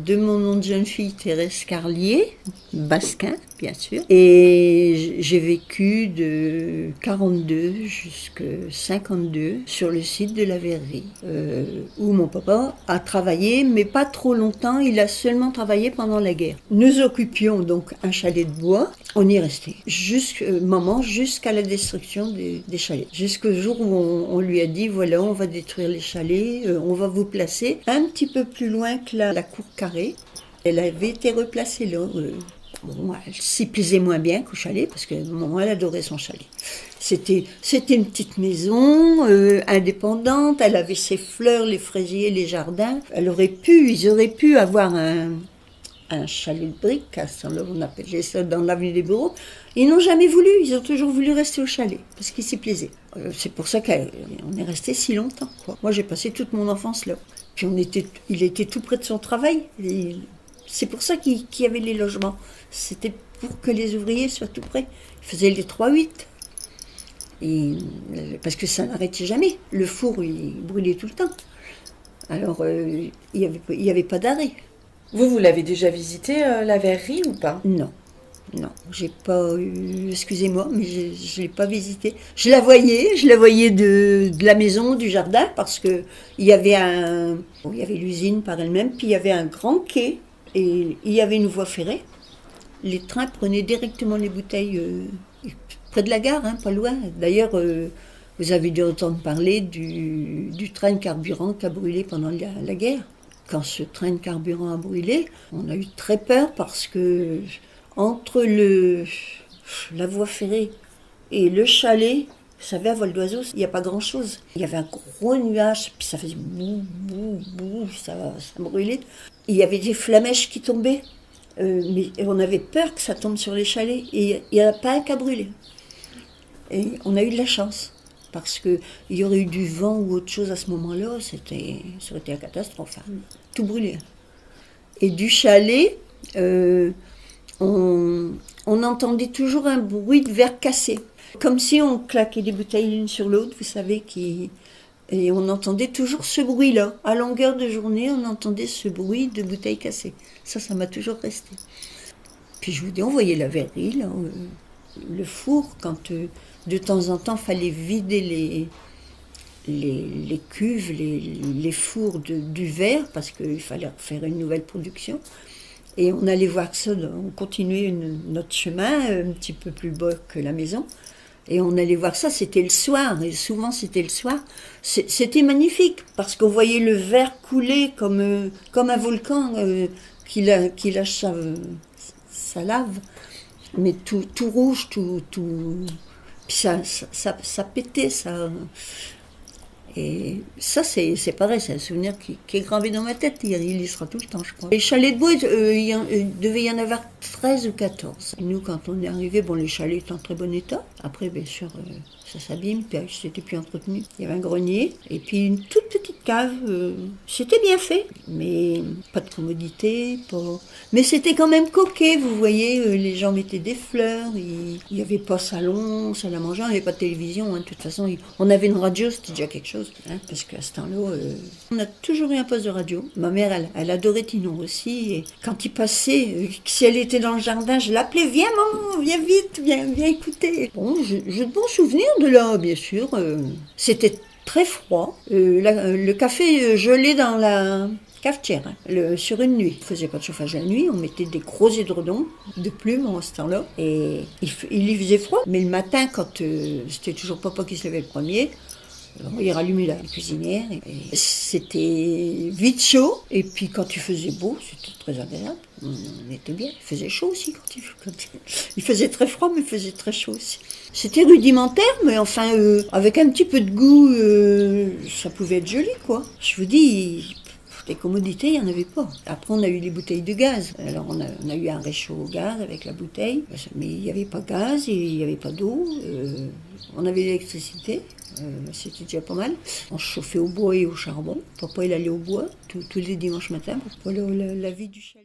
De mon nom de jeune fille, Thérèse Carlier, basquin, bien sûr. Et j'ai vécu de 42 jusqu'à 52 sur le site de la verrerie, où mon papa a travaillé, mais pas trop longtemps. Il a seulement travaillé pendant la guerre. Nous occupions donc un chalet de bois. On y est resté jusqu'à la destruction des chalets. Jusqu'au jour où on lui a dit, voilà, on va détruire les chalets, on va vous placer un petit peu plus loin que la cour carrée. Elle avait été replacée là. Bon, elle s'y plaisait moins bien qu'au chalet, parce que maman, elle adorait son chalet. C'était une petite maison indépendante, elle avait ses fleurs, les fraisiers, les jardins. Ils auraient pu avoir un chalet de briques, à ce temps-là, on appelait ça dans l'avenue des Bureaux. Ils n'ont jamais voulu, ils ont toujours voulu rester au chalet, parce qu'ils s'y plaisaient. C'est pour ça qu'on est resté si longtemps, quoi. Moi, j'ai passé toute mon enfance là. Puis il était tout près de son travail. C'est pour ça qu'il y avait les logements. C'était pour que les ouvriers soient tout près. Ils faisaient les 3-8. Parce que ça n'arrêtait jamais. Le four, il brûlait tout le temps. Alors, il y avait pas d'arrêt. Vous l'avez déjà visité, la verrerie, ou pas? Non, j'ai pas eu, excusez-moi, mais je l'ai pas visité. Je la voyais de la maison, du jardin, parce que il y avait l'usine par elle-même, puis il y avait un grand quai, et il y avait une voie ferrée. Les trains prenaient directement les bouteilles près de la gare, pas loin. D'ailleurs, vous avez dû entendre parler du train de carburant qui a brûlé pendant la guerre. Quand ce train de carburant a brûlé, on a eu très peur parce que entre la voie ferrée et le chalet, vous savez, à vol d'oiseau, il n'y a pas grand-chose. Il y avait un gros nuage, puis ça faisait bou, bou, bou, ça brûlait. Il y avait des flamèches qui tombaient, mais on avait peur que ça tombe sur les chalets. Et il n'y en a pas un qui a brûlé. Et on a eu de la chance. Parce qu'il y aurait eu du vent ou autre chose à ce moment-là, ça aurait été une catastrophe. Tout brûlé. Et du chalet, on entendait toujours un bruit de verre cassé. Comme si on claquait des bouteilles l'une sur l'autre, vous savez. Et on entendait toujours ce bruit-là. À longueur de journée, on entendait ce bruit de bouteilles cassées. Ça m'a toujours resté. Puis je vous dis, on voyait la verrerie, là, le four, quand... de temps en temps, il fallait vider les cuves, les fours du verre, parce qu'il fallait faire une nouvelle production. Et on allait voir ça, on continuait notre chemin, un petit peu plus bas que la maison. Et on allait voir ça, c'était le soir, et souvent c'était le soir. C'était magnifique, parce qu'on voyait le verre couler comme un volcan qui lâche sa lave. Mais tout rouge, tout... Puis ça pétait, ça. Et ça, c'est pareil, c'est un souvenir qui est gravé dans ma tête. Il y sera tout le temps, je crois. Les chalets de bois, il devait y en avoir 13 ou 14. Et nous, quand on est arrivé, les chalets étaient en très bon état. Après, bien sûr, ça s'abîme, puis c'était plus entretenu. Il y avait un grenier, et puis une toute petite cave. C'était bien fait, mais pas de commodité, Mais c'était quand même coquet, vous voyez, les gens mettaient des fleurs, il n'y avait pas salon, salle à manger, il n'y avait pas de télévision, de toute façon, on avait une radio, c'était déjà quelque chose, parce qu'à ce temps-là, on a toujours eu un poste de radio. Ma mère, elle adorait Tinon aussi, et quand il passait, si elle était dans le jardin, je l'appelais, viens maman, viens vite, viens écouter. Bon, j'ai de bons souvenirs de là, bien sûr, c'était très froid, le café gelé dans la cafetière, sur une nuit. On faisait pas de chauffage la nuit, on mettait des gros édredons de plumes en ce temps-là, et il y faisait froid. Mais le matin, quand c'était toujours papa qui se levait le premier, Alors, il rallumait la cuisinière. Et c'était vite chaud. Et puis quand il faisait beau, c'était très agréable. On était bien. Il faisait chaud aussi il faisait très froid, mais il faisait très chaud aussi. C'était rudimentaire, mais enfin, avec un petit peu de goût, ça pouvait être joli, quoi. Je vous dis, des commodités, il n'y en avait pas. Après, on a eu les bouteilles de gaz. Alors, on a eu un réchaud au gaz avec la bouteille, mais il n'y avait pas de gaz, il n'y avait pas d'eau. On avait l'électricité, c'était déjà pas mal. On se chauffait au bois et au charbon. Papa, il allait au bois tous les dimanches matins pour la vie du chalet.